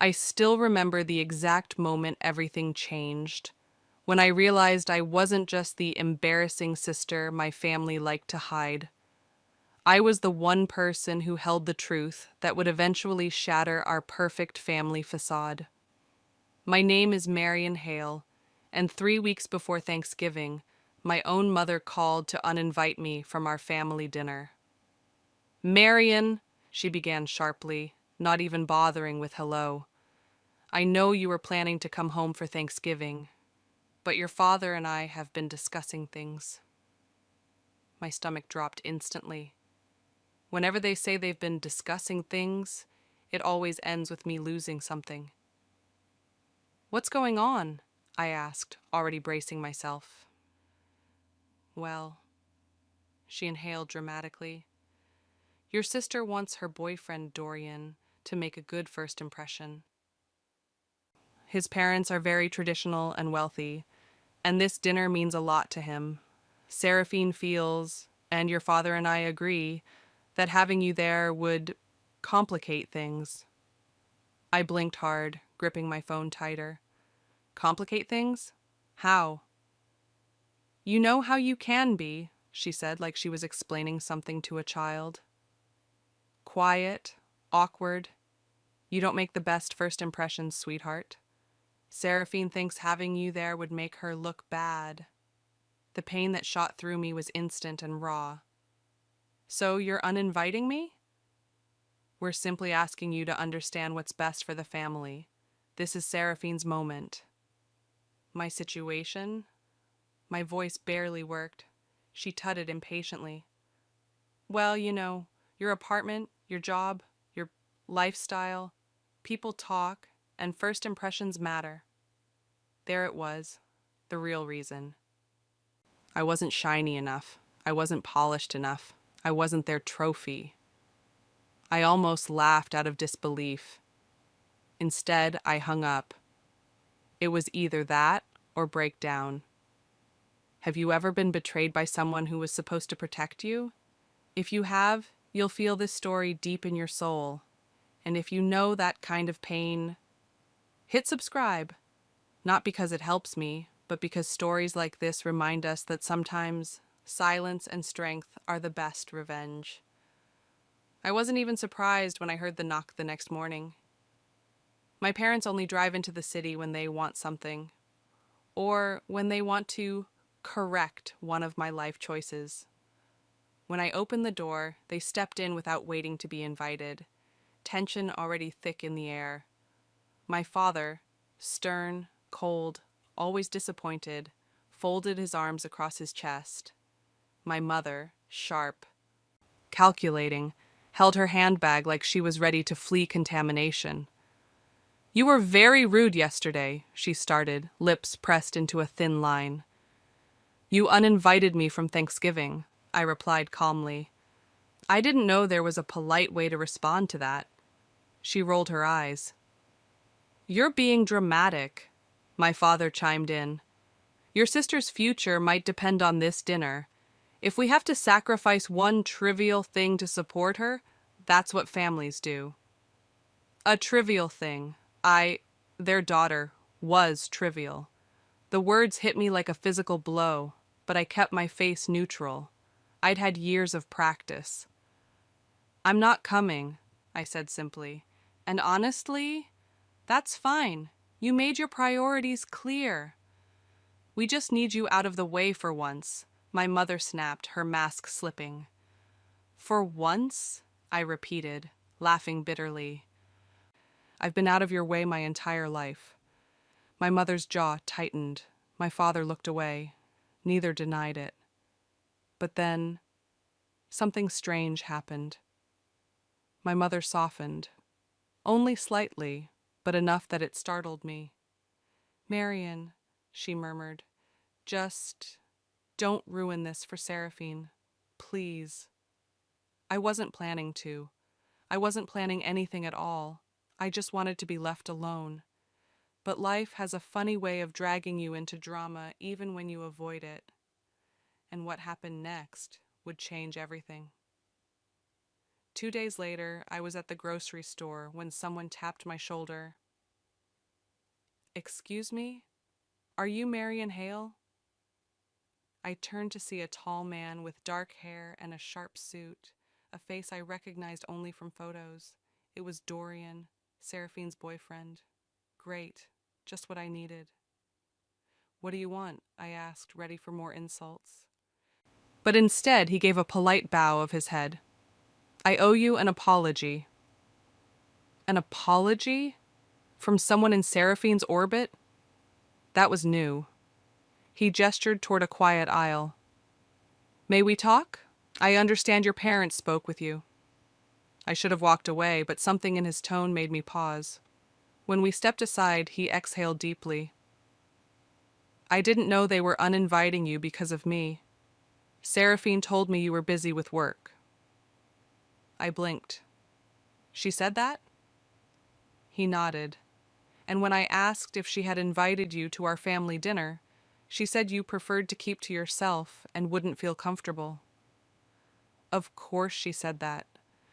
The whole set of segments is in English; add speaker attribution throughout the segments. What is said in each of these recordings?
Speaker 1: I still remember the exact moment everything changed, when I realized I wasn't just the embarrassing sister my family liked to hide. I was the one person who held the truth that would eventually shatter our perfect family facade. My name is Marion Hale, and 3 weeks before Thanksgiving, my own mother called to uninvite me from our family dinner. Marion, she began sharply, not even bothering with hello. I know you were planning to come home for Thanksgiving, but your father and I have been discussing things. My stomach dropped instantly. Whenever they say they've been discussing things, it always ends with me losing something. What's going on? I asked, already bracing myself. Well, she inhaled dramatically. Your sister wants her boyfriend, Dorian, to make a good first impression. His parents are very traditional and wealthy, and this dinner means a lot to him. Seraphine feels, and your father and I agree, that having you there would complicate things. I blinked hard, gripping my phone tighter. Complicate things? How? You know how you can be, she said, like she was explaining something to a child. Quiet, awkward. You don't make the best first impressions, sweetheart. Seraphine thinks having you there would make her look bad. The pain that shot through me was instant and raw. So you're uninviting me? We're simply asking you to understand what's best for the family. This is Seraphine's moment. My situation? My voice barely worked. She tutted impatiently. Well, your apartment, your job, your lifestyle, people talk, and first impressions matter. There it was, the real reason. I wasn't shiny enough. I wasn't polished enough. I wasn't their trophy. I almost laughed out of disbelief. Instead, I hung up. It was either that or break down. Have you ever been betrayed by someone who was supposed to protect you? If you have, you'll feel this story deep in your soul. And if you know that kind of pain, hit subscribe. Not because it helps me, but because stories like this remind us that sometimes silence and strength are the best revenge. I wasn't even surprised when I heard the knock the next morning. My parents only drive into the city when they want something, or when they want to correct one of my life choices. When I opened the door, they stepped in without waiting to be invited, tension already thick in the air. My father, stern, cold, always disappointed, folded his arms across his chest. My mother, sharp, calculating, held her handbag like she was ready to flee contamination. You were very rude yesterday, she started, lips pressed into a thin line. You uninvited me from Thanksgiving, I replied calmly. I didn't know there was a polite way to respond to that. She rolled her eyes. You're being dramatic, my father chimed in. Your sister's future might depend on this dinner. If we have to sacrifice one trivial thing to support her, that's what families do. A trivial thing. Their daughter, was trivial. The words hit me like a physical blow, but I kept my face neutral. I'd had years of practice. I'm not coming, I said simply. And honestly, that's fine. You made your priorities clear. We just need you out of the way for once, my mother snapped, her mask slipping. For once? I repeated, laughing bitterly. I've been out of your way my entire life. My mother's jaw tightened. My father looked away. Neither denied it. But then, something strange happened. My mother softened. Only slightly, but enough that it startled me. Marion, she murmured, just don't ruin this for Seraphine. Please. I wasn't planning to. I wasn't planning anything at all. I just wanted to be left alone. But life has a funny way of dragging you into drama even when you avoid it. And what happened next would change everything. 2 days later, I was at the grocery store when someone tapped my shoulder. Excuse me? Are you Marion Hale? I turned to see a tall man with dark hair and a sharp suit, a face I recognized only from photos. It was Dorian, Seraphine's boyfriend. Great, just what I needed. What do you want? I asked, ready for more insults. But instead, he gave a polite bow of his head. I owe you an apology. An apology? From someone in Seraphine's orbit? That was new. He gestured toward a quiet aisle. May we talk? I understand your parents spoke with you. I should have walked away, but something in his tone made me pause. When we stepped aside, he exhaled deeply. I didn't know they were uninviting you because of me. Seraphine told me you were busy with work. I blinked. She said that? He nodded. And when I asked if she had invited you to our family dinner, she said you preferred to keep to yourself and wouldn't feel comfortable. Of course she said that.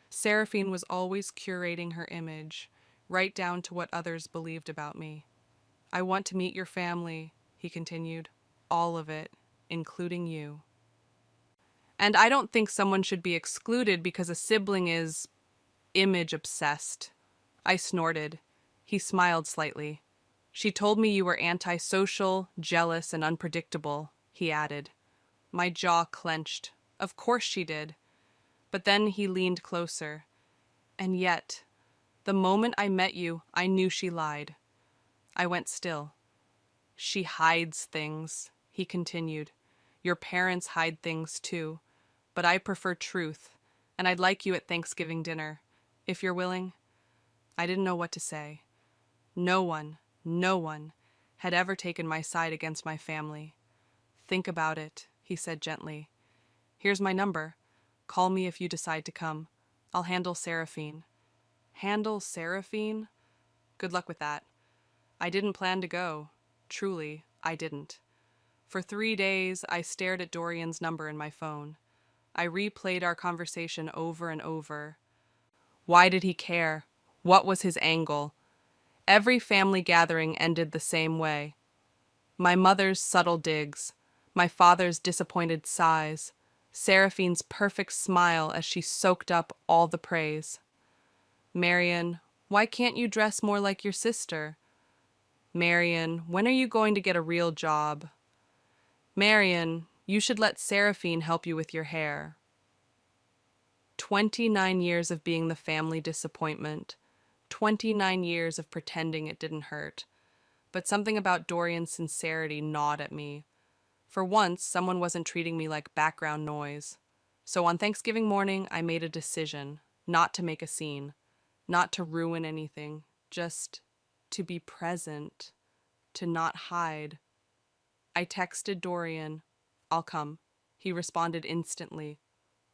Speaker 1: Seraphine was always curating her image, right down to what others believed about me. I want to meet your family, he continued. All of it, including you. And I don't think someone should be excluded because a sibling is image obsessed. I snorted. He smiled slightly. She told me you were antisocial, jealous, and unpredictable, he added. My jaw clenched. Of course she did. But then he leaned closer. And yet, the moment I met you, I knew she lied. I went still. She hides things, he continued. Your parents hide things too. But I prefer truth, and I'd like you at Thanksgiving dinner, if you're willing. I didn't know what to say. No one had ever taken my side against my family. Think about it, he said gently. Here's my number. Call me if you decide to come. I'll handle Seraphine. Handle Seraphine? Good luck with that. I didn't plan to go. Truly, I didn't. For 3 days, I stared at Dorian's number in my phone. I replayed our conversation over and over. Why did he care? What was his angle? Every family gathering ended the same way. My mother's subtle digs, my father's disappointed sighs, Seraphine's perfect smile as she soaked up all the praise. Marion, why can't you dress more like your sister? Marion, when are you going to get a real job? Marion, you should let Seraphine help you with your hair. 29 years of being the family disappointment. 29 years of pretending it didn't hurt. But something about Dorian's sincerity gnawed at me. For once, someone wasn't treating me like background noise. So on Thanksgiving morning, I made a decision not to make a scene, not to ruin anything, just to be present, to not hide. I texted Dorian, I'll come. He responded instantly.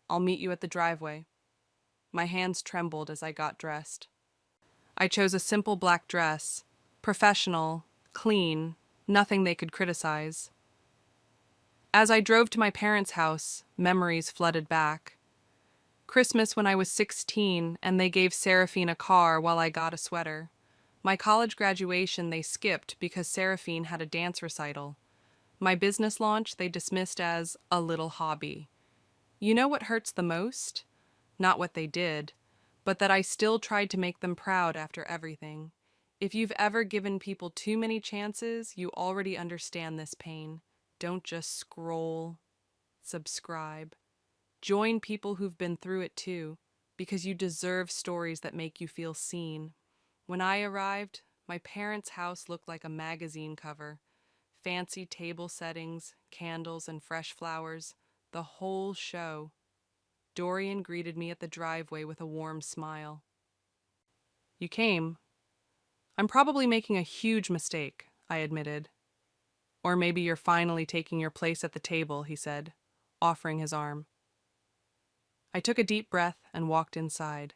Speaker 1: I'll meet you at the driveway. My hands trembled as I got dressed. I chose a simple black dress, professional, clean, nothing they could criticize. As I drove to my parents' house, memories flooded back. Christmas when I was 16 and they gave Seraphine a car while I got a sweater. My college graduation they skipped because Seraphine had a dance recital. My business launch they dismissed as a little hobby. You know what hurts the most? Not what they did, but that I still tried to make them proud after everything. If you've ever given people too many chances, you already understand this pain. Don't just scroll, subscribe. Join people who've been through it too, because you deserve stories that make you feel seen. When I arrived, my parents' house looked like a magazine cover. Fancy table settings, candles, and fresh flowers. The whole show. Dorian greeted me at the driveway with a warm smile. You came. I'm probably making a huge mistake, I admitted. Or maybe you're finally taking your place at the table, he said, offering his arm. I took a deep breath and walked inside.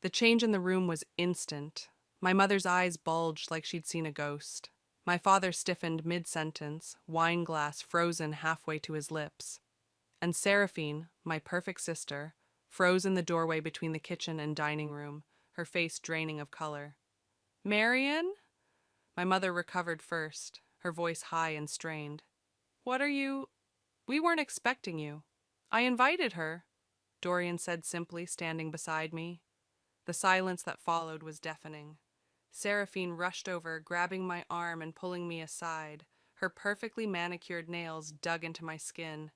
Speaker 1: The change in the room was instant. My mother's eyes bulged like she'd seen a ghost. My father stiffened mid-sentence, wine glass frozen halfway to his lips. And Seraphine, my perfect sister, froze in the doorway between the kitchen and dining room, her face draining of color. Marion? My mother recovered first, her voice high and strained. What are you? We weren't expecting you. I invited her, Dorian said simply, standing beside me. The silence that followed was deafening. Seraphine rushed over, grabbing my arm and pulling me aside. Her perfectly manicured nails dug into my skin.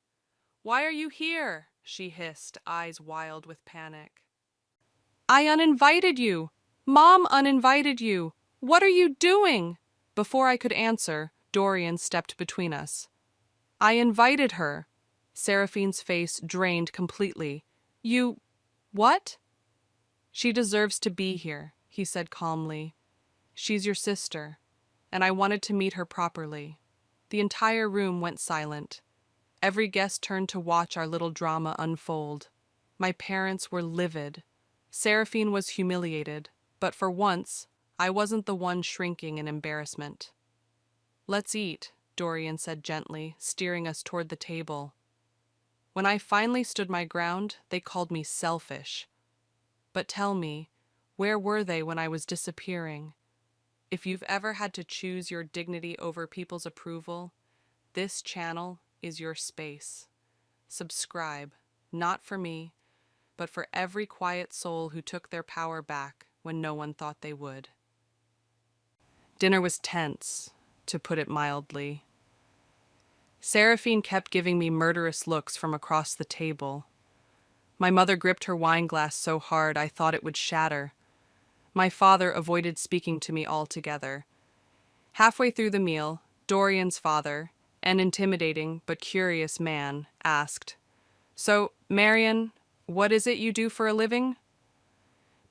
Speaker 1: Why are you here? She hissed, eyes wild with panic. I uninvited you! Mom uninvited you! What are you doing? Before I could answer, Dorian stepped between us. I invited her. Seraphine's face drained completely. You... what? She deserves to be here, he said calmly. She's your sister, and I wanted to meet her properly. The entire room went silent. Every guest turned to watch our little drama unfold. My parents were livid. Seraphine was humiliated, but for once, I wasn't the one shrinking in embarrassment. Let's eat, Dorian said gently, steering us toward the table. When I finally stood my ground, they called me selfish. But tell me, where were they when I was disappearing? If you've ever had to choose your dignity over people's approval, this channel is your space. Subscribe, not for me, but for every quiet soul who took their power back when no one thought they would. Dinner was tense, to put it mildly. Seraphine kept giving me murderous looks from across the table. My mother gripped her wine glass so hard I thought it would shatter. My father avoided speaking to me altogether. Halfway through the meal, Dorian's father, an intimidating but curious man, asked, So, Marion, what is it you do for a living?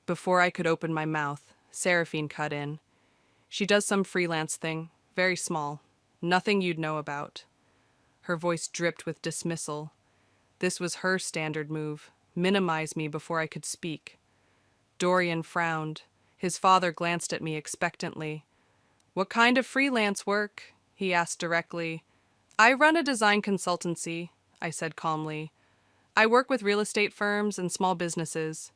Speaker 1: Before I could open my mouth, Seraphine cut in. She does some freelance thing, very small, nothing you'd know about. Her voice dripped with dismissal. This was her standard move, minimize me before I could speak. Dorian frowned. His father glanced at me expectantly. What kind of freelance work? He asked directly. I run a design consultancy, I said calmly. I work with real estate firms and small businesses.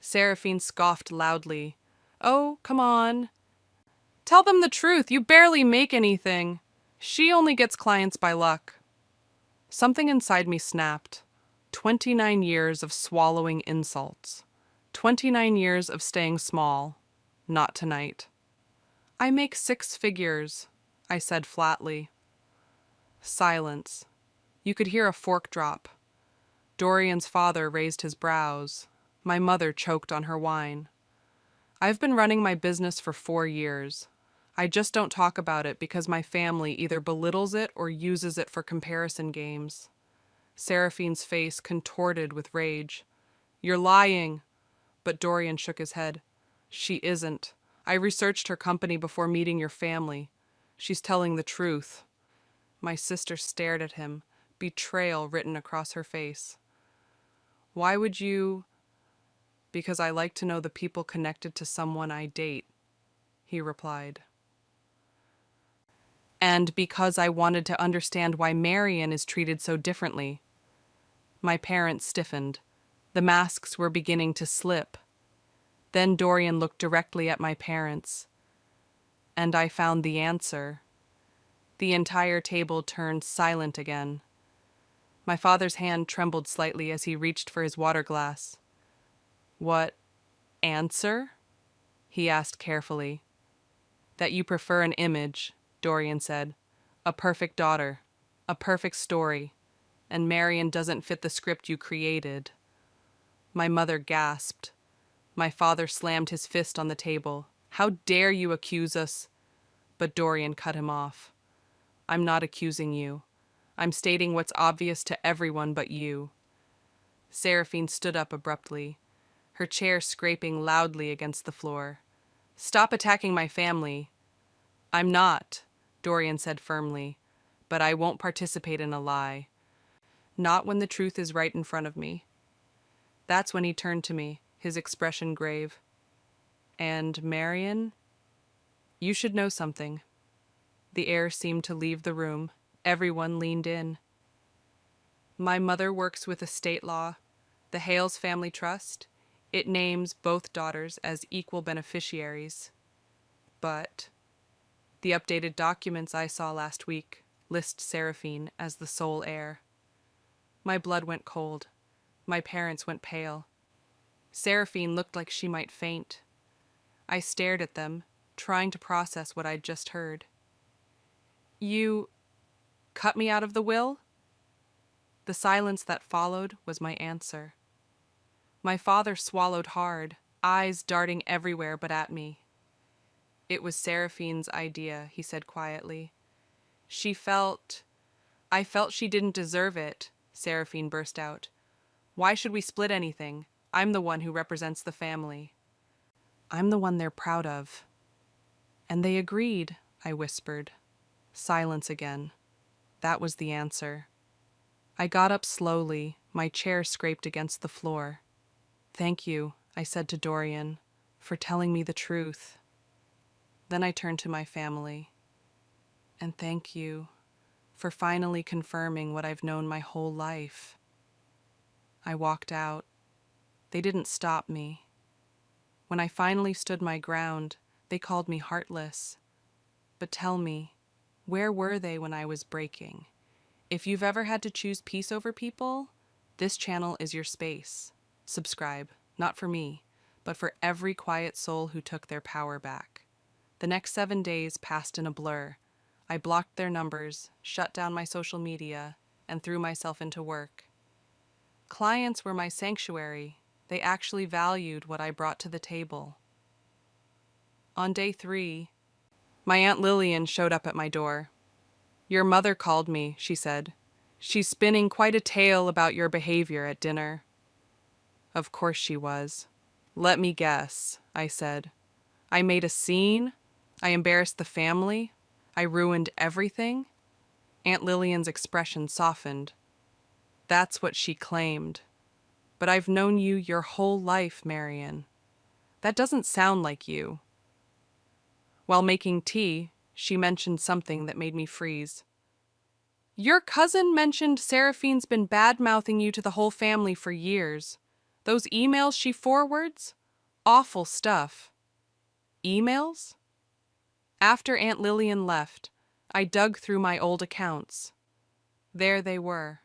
Speaker 1: Seraphine scoffed loudly. Oh, come on. Tell them the truth, you barely make anything. She only gets clients by luck. Something inside me snapped. 29 years of swallowing insults. 29 years of staying small. Not tonight. I make 6 figures, I said flatly. Silence. You could hear a fork drop. Dorian's father raised his brows. My mother choked on her wine. I've been running my business for 4 years. I just don't talk about it because my family either belittles it or uses it for comparison games. Seraphine's face contorted with rage. You're lying. But Dorian shook his head. She isn't. I researched her company before meeting your family. She's telling the truth. My sister stared at him, betrayal written across her face. Why would you? Because I like to know the people connected to someone I date, he replied. And because I wanted to understand why Marion is treated so differently. My parents stiffened. The masks were beginning to slip. Then Dorian looked directly at my parents. And I found the answer. The entire table turned silent again. My father's hand trembled slightly as he reached for his water glass. What answer? He asked carefully. That you prefer an image, Dorian said. A perfect daughter. A perfect story. And Marion doesn't fit the script you created. My mother gasped. My father slammed his fist on the table. How dare you accuse us? But Dorian cut him off. I'm not accusing you. I'm stating what's obvious to everyone but you. Seraphine stood up abruptly, her chair scraping loudly against the floor. Stop attacking my family. I'm not, Dorian said firmly, but I won't participate in a lie. Not when the truth is right in front of me. That's when he turned to me, his expression grave. And Marion? You should know something. The air seemed to leave the room. Everyone leaned in. My mother works with estate law, the Hales Family Trust. It names both daughters as equal beneficiaries. But The updated documents I saw last week list Seraphine as the sole heir. My blood went cold. My parents went pale. Seraphine looked like she might faint. I stared at them, trying to process what I'd just heard. You cut me out of the will? The silence that followed was my answer. My father swallowed hard, eyes darting everywhere but at me. It was Seraphine's idea, he said quietly. I felt she didn't deserve it, Seraphine burst out. Why should we split anything? I'm the one who represents the family. I'm the one they're proud of. And they agreed, I whispered. Silence again. That was the answer. I got up slowly, my chair scraped against the floor. Thank you, I said to Dorian, for telling me the truth. Then I turned to my family. And thank you for finally confirming what I've known my whole life. I walked out. They didn't stop me. When I finally stood my ground, they called me heartless. But tell me, where were they when I was breaking? If you've ever had to choose peace over people, this channel is your space. Subscribe, not for me, but for every quiet soul who took their power back. The next 7 days passed in a blur. I blocked their numbers, shut down my social media, and threw myself into work. Clients were my sanctuary. They actually valued what I brought to the table. On day 3, my Aunt Lillian showed up at my door. Your mother called me, she said. She's spinning quite a tale about your behavior at dinner. Of course she was. Let me guess, I said. I made a scene? I embarrassed the family? I ruined everything? Aunt Lillian's expression softened. That's what she claimed. But I've known you your whole life, Marion. That doesn't sound like you. While making tea, she mentioned something that made me freeze. Your cousin mentioned Seraphine's been bad-mouthing you to the whole family for years. Those emails she forwards? Awful stuff. Emails? After Aunt Lillian left, I dug through my old accounts. There they were.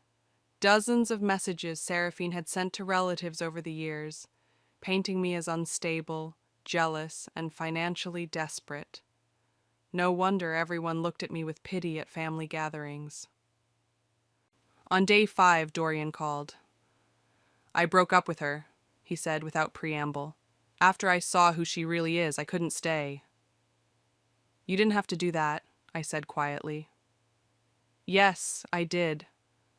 Speaker 1: Dozens of messages Seraphine had sent to relatives over the years, painting me as unstable, jealous, and financially desperate. No wonder everyone looked at me with pity at family gatherings. On day 5, Dorian called. I broke up with her, he said without preamble. After I saw who she really is, I couldn't stay. You didn't have to do that, I said quietly. Yes, I did.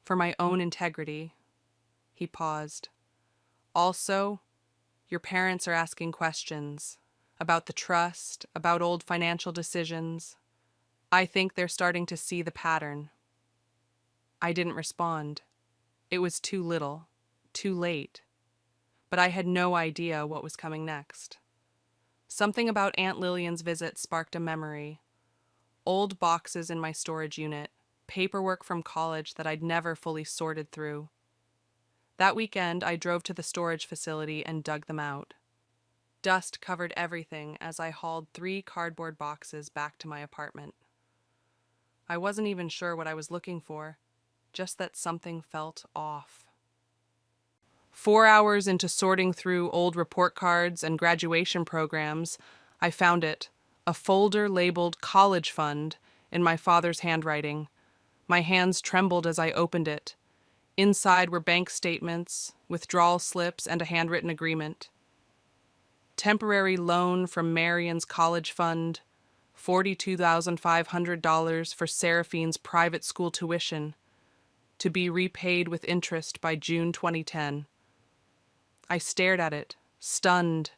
Speaker 1: For my own integrity. He paused. Also, your parents are asking questions about the trust, about old financial decisions. I think they're starting to see the pattern. I didn't respond. It was too little, too late. But I had no idea what was coming next. Something about Aunt Lillian's visit sparked a memory. Old boxes in my storage unit, paperwork from college that I'd never fully sorted through. That weekend, I drove to the storage facility and dug them out. Dust covered everything as I hauled 3 cardboard boxes back to my apartment. I wasn't even sure what I was looking for, just that something felt off. 4 hours into sorting through old report cards and graduation programs, I found it, a folder labeled College Fund, in my father's handwriting. My hands trembled as I opened it. Inside were bank statements, withdrawal slips, and a handwritten agreement. Temporary loan from Marion's college fund, $42,500 for Seraphine's private school tuition, to be repaid with interest by June 2010. I stared at it, stunned.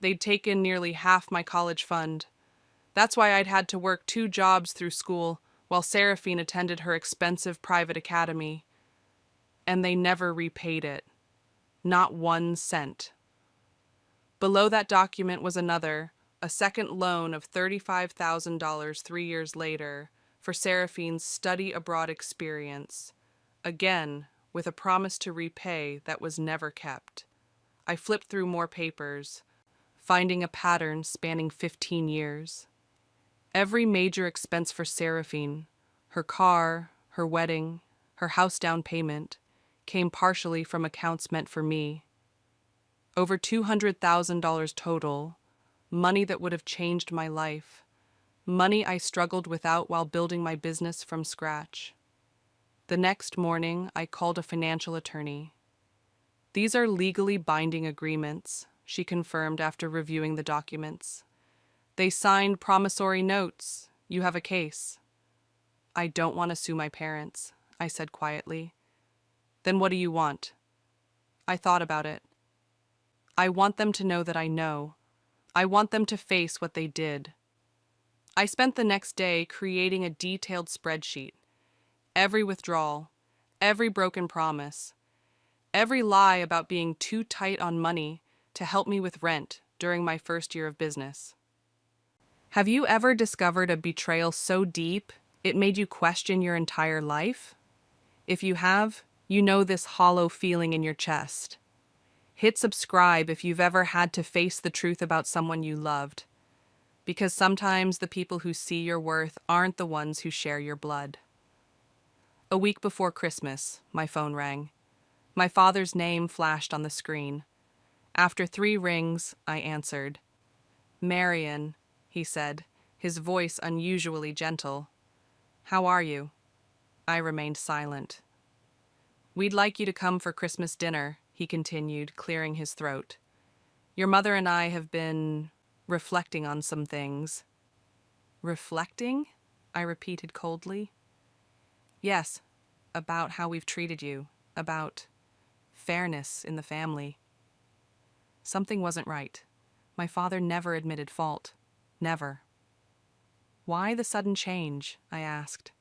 Speaker 1: They'd taken nearly half my college fund. That's why I'd had to work 2 jobs through school while Seraphine attended her expensive private academy. And they never repaid it. Not 1 cent. Below that document was another, a second loan of $35,000 3 years later for Seraphine's study abroad experience, again with a promise to repay that was never kept. I flipped through more papers, finding a pattern spanning 15 years. Every major expense for Seraphine, her car, her wedding, her house down payment, came partially from accounts meant for me. Over $200,000 total, money that would have changed my life, money I struggled without while building my business from scratch. The next morning, I called a financial attorney. These are legally binding agreements, she confirmed after reviewing the documents. They signed promissory notes. You have a case. I don't want to sue my parents, I said quietly. Then what do you want? I thought about it. I want them to know that I know. I want them to face what they did. I spent the next day creating a detailed spreadsheet. Every withdrawal, every broken promise, every lie about being too tight on money to help me with rent during my first year of business. Have you ever discovered a betrayal so deep it made you question your entire life? If you have, you know this hollow feeling in your chest. Hit subscribe if you've ever had to face the truth about someone you loved, because sometimes the people who see your worth aren't the ones who share your blood. A week before Christmas, my phone rang. My father's name flashed on the screen. After 3 rings, I answered. "Marion," he said, his voice unusually gentle. "How are you?" I remained silent. "We'd like you to come for Christmas dinner," he continued, clearing his throat. "Your mother and I have been reflecting on some things." "Reflecting?" I repeated coldly. "Yes, about how we've treated you, about fairness in the family." Something wasn't right. My father never admitted fault. Never. "Why the sudden change?" I asked.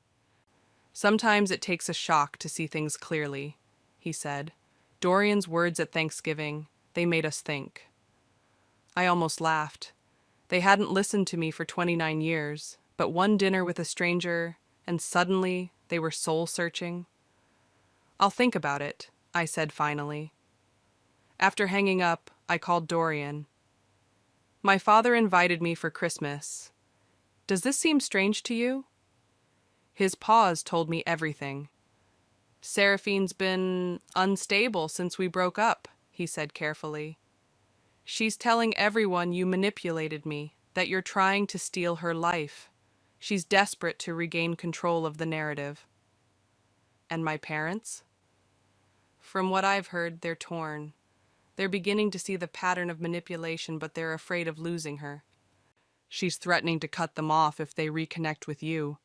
Speaker 1: "Sometimes it takes a shock to see things clearly," he said. "Dorian's words at Thanksgiving, they made us think." I almost laughed. They hadn't listened to me for 29 years, but one dinner with a stranger, and suddenly they were soul-searching. "I'll think about it," I said finally. After hanging up, I called Dorian. "My father invited me for Christmas. Does this seem strange to you?" His pause told me everything. "Seraphine's been unstable since we broke up," he said carefully. "She's telling everyone you manipulated me, that you're trying to steal her life. She's desperate to regain control of the narrative." "And my parents?" "From what I've heard, they're torn. They're beginning to see the pattern of manipulation, but they're afraid of losing her. She's threatening to cut them off if they reconnect with you."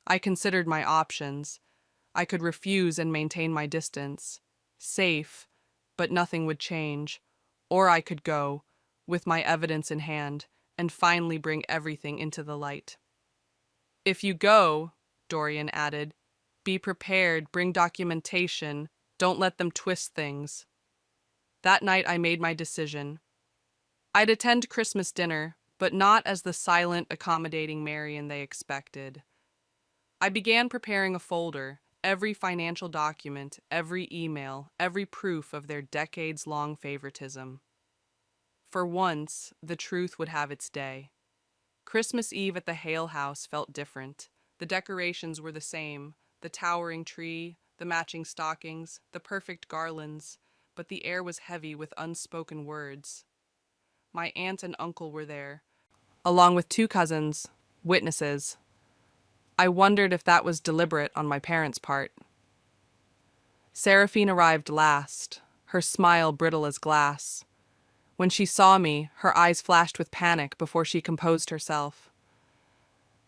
Speaker 1: I considered my options. I could refuse and maintain my distance. Safe, but nothing would change. Or I could go, with my evidence in hand, and finally bring everything into the light. "If you go," Dorian added, "be prepared, bring documentation, don't let them twist things." That night I made my decision. I'd attend Christmas dinner, but not as the silent, accommodating Marion they expected. I began preparing a folder, every financial document, every email, every proof of their decades-long favoritism. For once, the truth would have its day. Christmas Eve at the Hale house felt different. The decorations were the same, the towering tree, the matching stockings, the perfect garlands, but the air was heavy with unspoken words. My aunt and uncle were there, along with 2 cousins, witnesses. I wondered if that was deliberate on my parents' part. Seraphine arrived last, her smile brittle as glass. When she saw me, her eyes flashed with panic before she composed herself.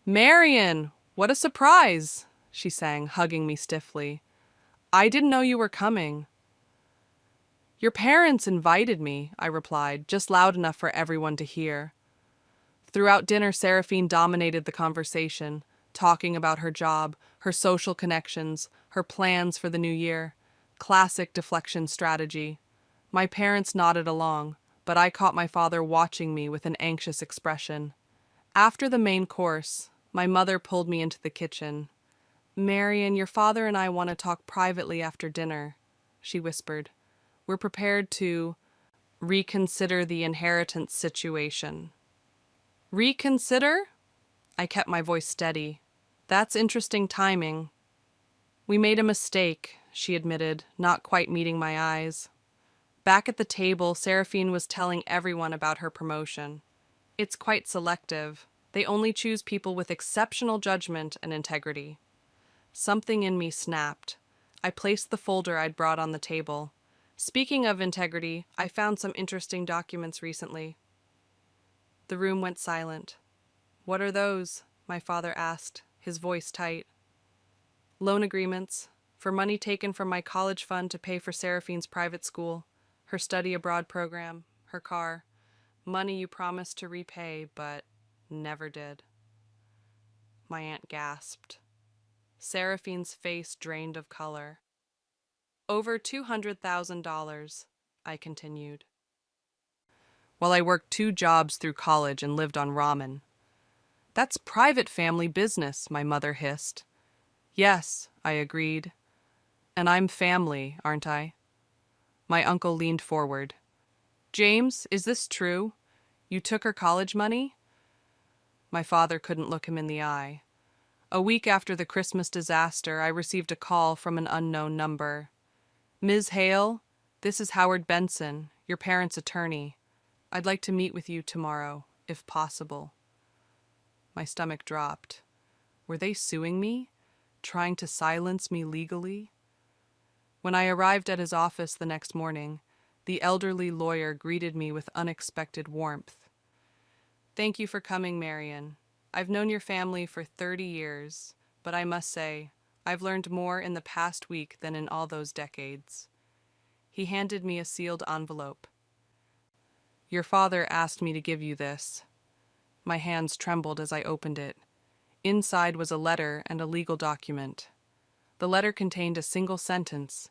Speaker 1: "Marion, what a surprise!" she sang, hugging me stiffly. "I didn't know you were coming." "Your parents invited me," I replied, just loud enough for everyone to hear. Throughout dinner, Seraphine dominated the conversation, talking about her job, her social connections, her plans for the new year. Classic deflection strategy. My parents nodded along, but I caught my father watching me with an anxious expression. After the main course, my mother pulled me into the kitchen. "Marion, your father and I want to talk privately after dinner," she whispered. "We're prepared to reconsider the inheritance situation." "Reconsider?" I kept my voice steady. That's interesting timing. We made a mistake, she admitted, not quite meeting my eyes. Back at the table, Seraphine was telling everyone about her promotion. It's quite selective. They only choose people with exceptional judgment and integrity. Something in me snapped. I placed the folder I'd brought on the table. Speaking of integrity, I found some interesting documents recently. The room went silent. "What are those?" my father asked, his voice tight. "Loan agreements, for money taken from my college fund to pay for Seraphine's private school, her study abroad program, her car. Money you promised to repay, but never did." My aunt gasped. Seraphine's face drained of color. "Over $200,000, I continued. "While I worked 2 jobs through college and lived on ramen." "That's private family business," my mother hissed. "Yes," I agreed. "And I'm family, aren't I?" My uncle leaned forward. "James, is this true? You took her college money?" My father couldn't look him in the eye. A week after the Christmas disaster, I received a call from an unknown number. "Ms. Hale, this is Howard Benson, your parents' attorney. I'd like to meet with you tomorrow, if possible." My stomach dropped. Were they suing me? Trying to silence me legally? When I arrived at his office the next morning, the elderly lawyer greeted me with unexpected warmth. "Thank you for coming, Marion. I've known your family for 30 years, but I must say, I've learned more in the past week than in all those decades." He handed me a sealed envelope. "Your father asked me to give you this." My hands trembled as I opened it. Inside was a letter and a legal document. The letter contained a single sentence: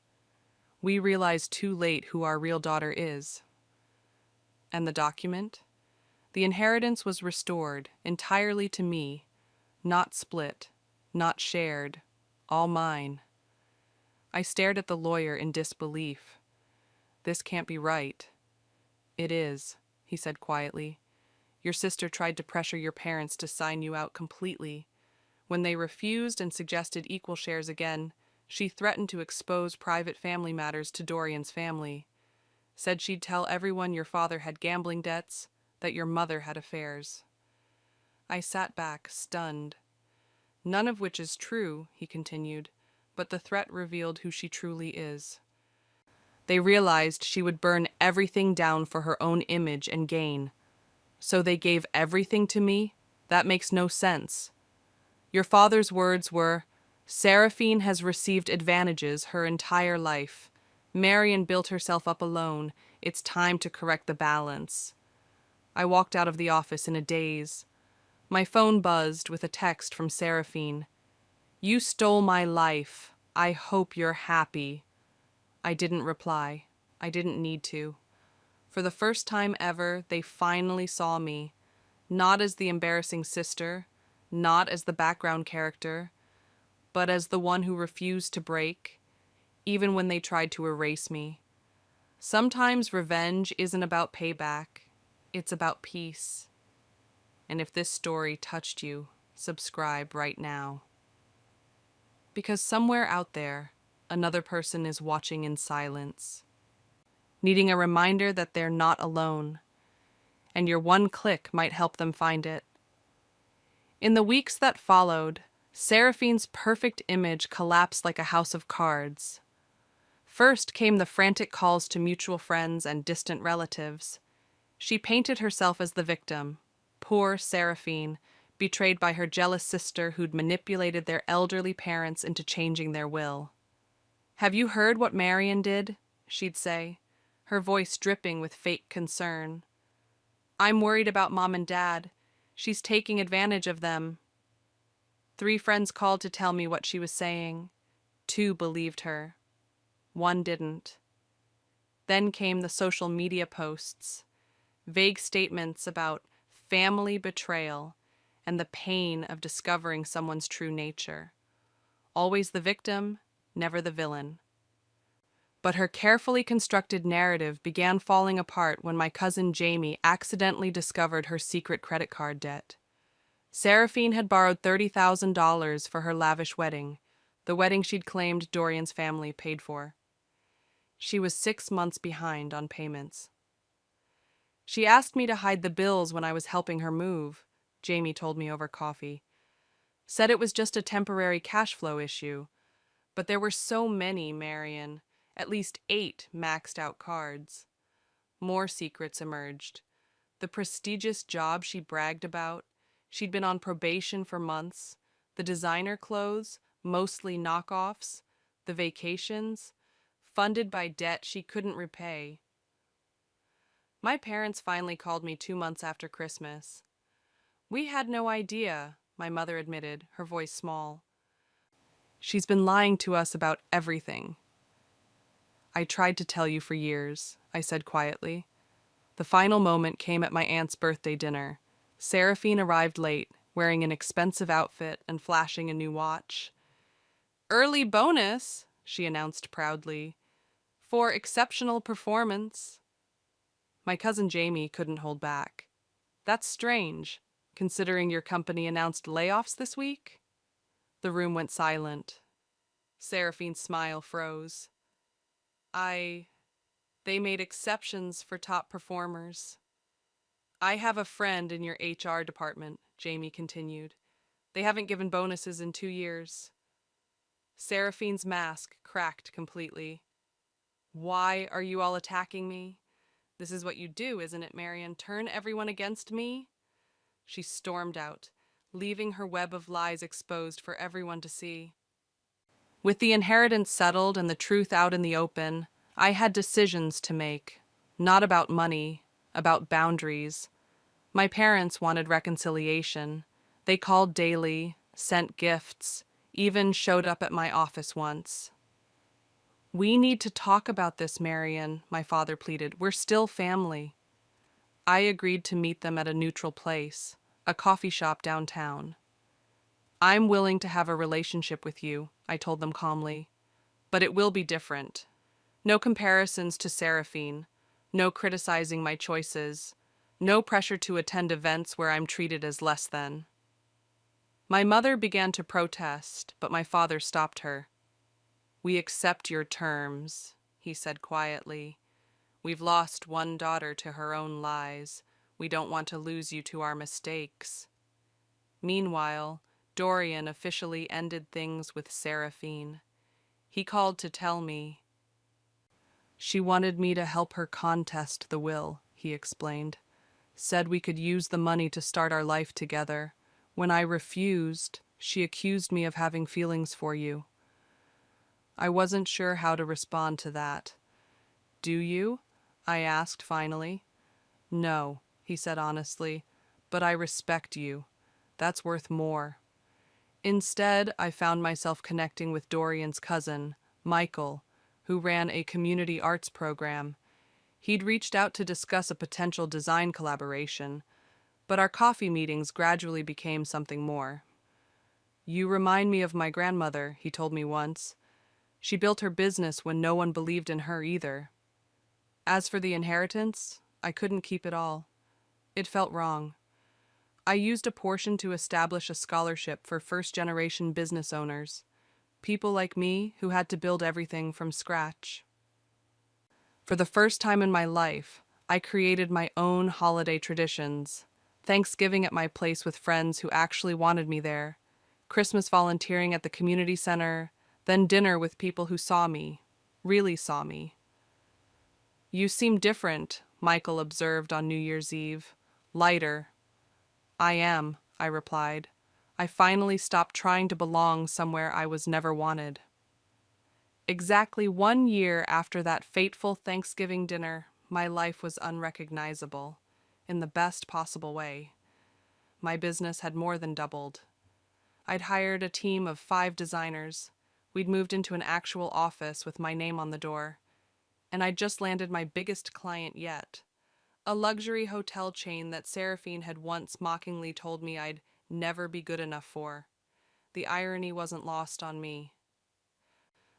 Speaker 1: "We realized too late who our real daughter is." And the document? The inheritance was restored entirely to me, not split, not shared, all mine. I stared at the lawyer in disbelief. "This can't be right." "It is," he said quietly. "Your sister tried to pressure your parents to sign you out completely. When they refused and suggested equal shares again, she threatened to expose private family matters to Dorian's family. Said she'd tell everyone your father had gambling debts, that your mother had affairs." I sat back, stunned. "None of which is true," he continued, "but the threat revealed who she truly is. They realized she would burn everything down for her own image and gain. So they gave everything to me? That makes no sense. Your father's words were, 'Seraphine has received advantages her entire life. Marion built herself up alone. It's time to correct the balance.'" I walked out of the office in a daze. My phone buzzed with a text from Seraphine. "You stole my life. I hope you're happy." I didn't reply. I didn't need to. For the first time ever, they finally saw me, not as the embarrassing sister, not as the background character, but as the one who refused to break, even when they tried to erase me. Sometimes revenge isn't about payback, it's about peace. And if this story touched you, subscribe right now. Because somewhere out there, another person is watching in silence, needing a reminder that they're not alone, and your one click might help them find it. In the weeks that followed, Seraphine's perfect image collapsed like a house of cards. First came the frantic calls to mutual friends and distant relatives. She painted herself as the victim, poor Seraphine, betrayed by her jealous sister who'd manipulated their elderly parents into changing their will. "Have you heard what Marion did?" she'd say, her voice dripping with fake concern. "I'm worried about Mom and Dad. She's taking advantage of them." 3 friends called to tell me what she was saying. 2 believed her. 1 didn't. Then came the social media posts, vague statements about family betrayal and the pain of discovering someone's true nature. Always the victim, never the villain. But her carefully constructed narrative began falling apart when my cousin Jamie accidentally discovered her secret credit card debt. Seraphine had borrowed $30,000 for her lavish wedding, the wedding she'd claimed Dorian's family paid for. She was 6 months behind on payments. She asked me to hide the bills when I was helping her move, Jamie told me over coffee. Said it was just a temporary cash flow issue. But there were so many, Marion. At least 8 maxed out cards. More secrets emerged. The prestigious job she bragged about. She'd been on probation for months. The designer clothes, mostly knockoffs. The vacations, funded by debt she couldn't repay. My parents finally called me 2 months after Christmas. We had no idea, my mother admitted, her voice small. She's been lying to us about everything. I tried to tell you for years, I said quietly. The final moment came at my aunt's birthday dinner. Seraphine arrived late, wearing an expensive outfit and flashing a new watch. "Early bonus," she announced proudly, "for exceptional performance." My cousin Jamie couldn't hold back. "That's strange, considering your company announced layoffs this week?" The room went silent. Seraphine's smile froze. They made exceptions for top performers. "I have a friend in your HR department," Jamie continued. "They haven't given bonuses in 2 years." Seraphine's mask cracked completely. "Why are you all attacking me? This is what you do, isn't it, Marion? Turn everyone against me?" She stormed out, leaving her web of lies exposed for everyone to see. With the inheritance settled and the truth out in the open, I had decisions to make. Not about money, about boundaries. My parents wanted reconciliation. They called daily, sent gifts, even showed up at my office once. "We need to talk about this, Marion," my father pleaded. "We're still family." I agreed to meet them at a neutral place, a coffee shop downtown. "I'm willing to have a relationship with you," I told them calmly. "But it will be different. No comparisons to Seraphine, no criticizing my choices, no pressure to attend events where I'm treated as less than." My mother began to protest, but my father stopped her. "We accept your terms," he said quietly. "We've lost one daughter to her own lies. We don't want to lose you to our mistakes." Meanwhile, Dorian officially ended things with Seraphine. He called to tell me. "She wanted me to help her contest the will," he explained. "Said we could use the money to start our life together. When I refused, she accused me of having feelings for you." I wasn't sure how to respond to that. "Do you?" I asked finally. "No," he said honestly, "but I respect you. That's worth more." Instead, I found myself connecting with Dorian's cousin, Michael, who ran a community arts program. He'd reached out to discuss a potential design collaboration, but our coffee meetings gradually became something more. "You remind me of my grandmother," he told me once. "She built her business when no one believed in her either." As for the inheritance, I couldn't keep it all. It felt wrong. I used a portion to establish a scholarship for first-generation business owners, people like me who had to build everything from scratch. For the first time in my life, I created my own holiday traditions. Thanksgiving at my place with friends who actually wanted me there, Christmas volunteering at the community center, then dinner with people who saw me, really saw me. "You seem different," Michael observed on New Year's Eve. "Lighter." "I am," I replied. "I finally stopped trying to belong somewhere I was never wanted." Exactly 1 year after that fateful Thanksgiving dinner, my life was unrecognizable, in the best possible way. My business had more than doubled. I'd hired a team of 5 designers. We'd moved into an actual office with my name on the door. And I'd just landed my biggest client yet, a luxury hotel chain that Seraphine had once mockingly told me I'd never be good enough for. The irony wasn't lost on me.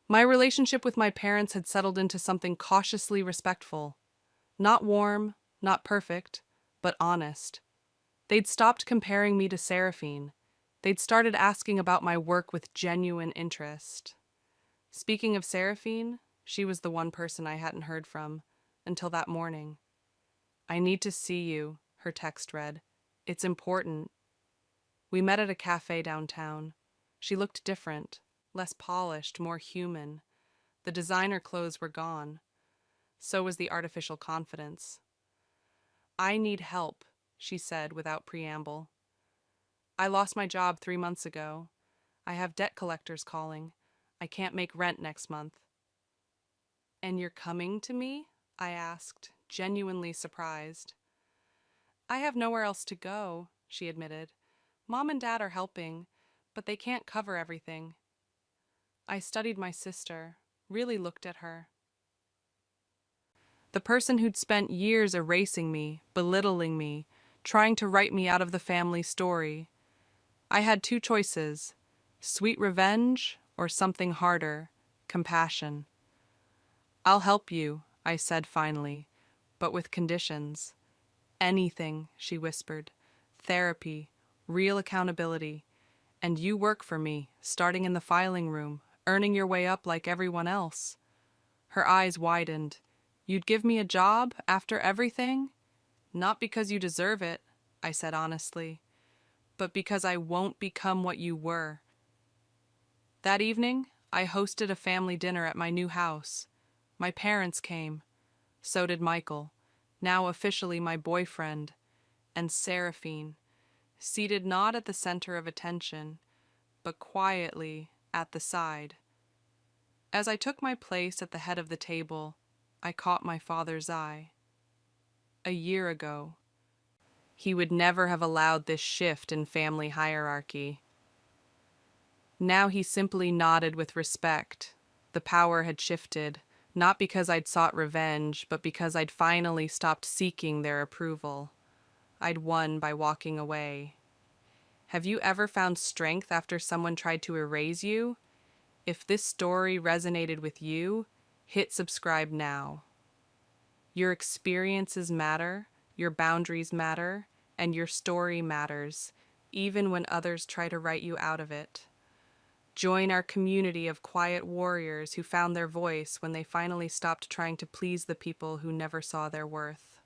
Speaker 1: My relationship with my parents had settled into something cautiously respectful. Not warm, not perfect, but honest. They'd stopped comparing me to Seraphine. They'd started asking about my work with genuine interest. Speaking of Seraphine, she was the one person I hadn't heard from until that morning. "I need to see you," her text read. "It's important." We met at a cafe downtown. She looked different, less polished, more human. The designer clothes were gone. So was the artificial confidence. "I need help," she said without preamble. "I lost my job 3 months ago. I have debt collectors calling. I can't make rent next month." "And you're coming to me?" I asked, genuinely surprised. "I have nowhere else to go," she admitted. "Mom and Dad are helping, but they can't cover everything." I studied my sister, really looked at her. The person who'd spent years erasing me, belittling me, trying to write me out of the family story. I had two choices: sweet revenge or something harder, compassion. "I'll help you," I said finally, "but with conditions." "Anything," she whispered. "Therapy, real accountability. And you work for me, starting in the filing room, earning your way up like everyone else." Her eyes widened. "You'd give me a job after everything?" "Not because you deserve it," I said honestly, "but because I won't become what you were." That evening, I hosted a family dinner at my new house. My parents came. So did Michael, now officially my boyfriend, and Seraphine, seated not at the center of attention, but quietly at the side. As I took my place at the head of the table, I caught my father's eye. A year ago, he would never have allowed this shift in family hierarchy. Now he simply nodded with respect. The power had shifted, not because I'd sought revenge, but because I'd finally stopped seeking their approval. I'd won by walking away. Have you ever found strength after someone tried to erase you? If this story resonated with you, hit subscribe now. Your experiences matter, your boundaries matter, and your story matters, even when others try to write you out of it. Join our community of quiet warriors who found their voice when they finally stopped trying to please the people who never saw their worth.